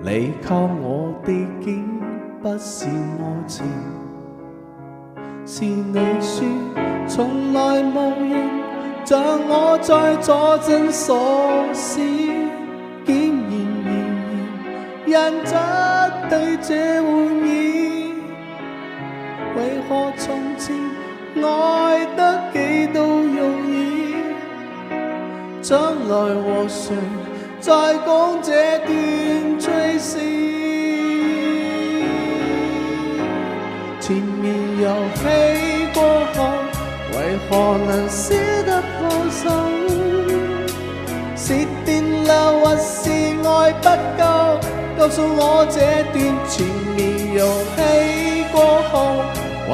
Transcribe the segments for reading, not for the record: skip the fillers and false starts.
你靠我的竟不是愛情，是你說從來無人像我在作盡傻事，竟然人則對這玩意，為何從前愛得幾都容易？將來和誰再講這段趣事？前面遊戲過後，為何能捨得放手？是電流還是愛不夠？告訴我這段前面遊戲過後，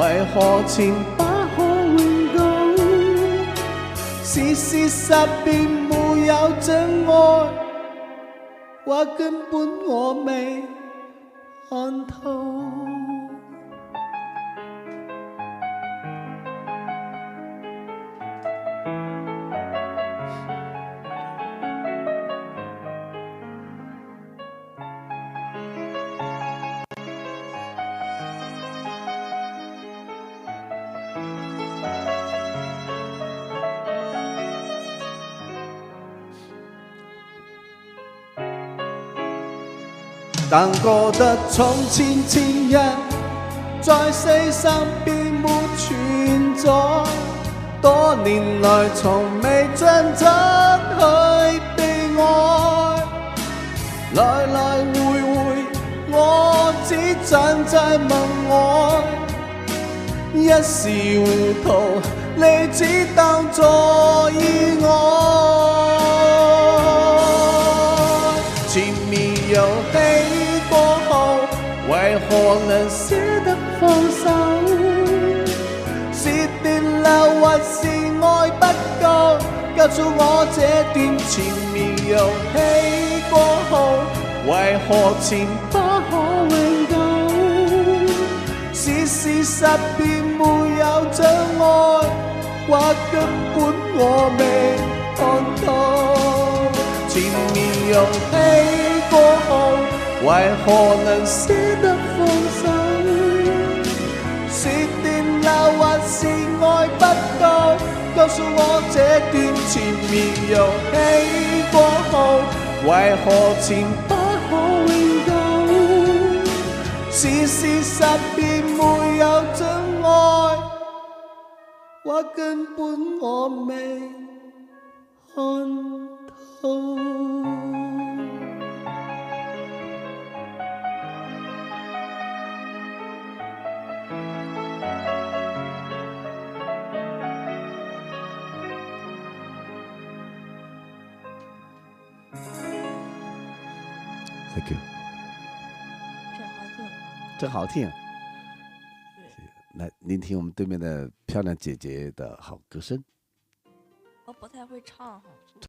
為何前不可永久？是事實便沒有真愛，或根本我未看透。但覺得從前前人在世上便沒存在，多年來從未真正去被愛，來來回回我只站在門外，一時糊塗你只當作意外。前面遊戲過後，為何能捨得放手？是電流還是愛不夠？告訴我這段前面遊戲過後，為何前不可永久？是事實便沒有真愛，或根本我未看透。前面遊戲過後，為何能捨得放手？是電流還是愛不夠？告訴我這段前面遊戲過後，為何前不可永久？是事實便沒有真愛，或根本我未看透。Thank you， 真好听。来聆听我们对面的漂亮姐姐的好歌声。我不太会唱哈。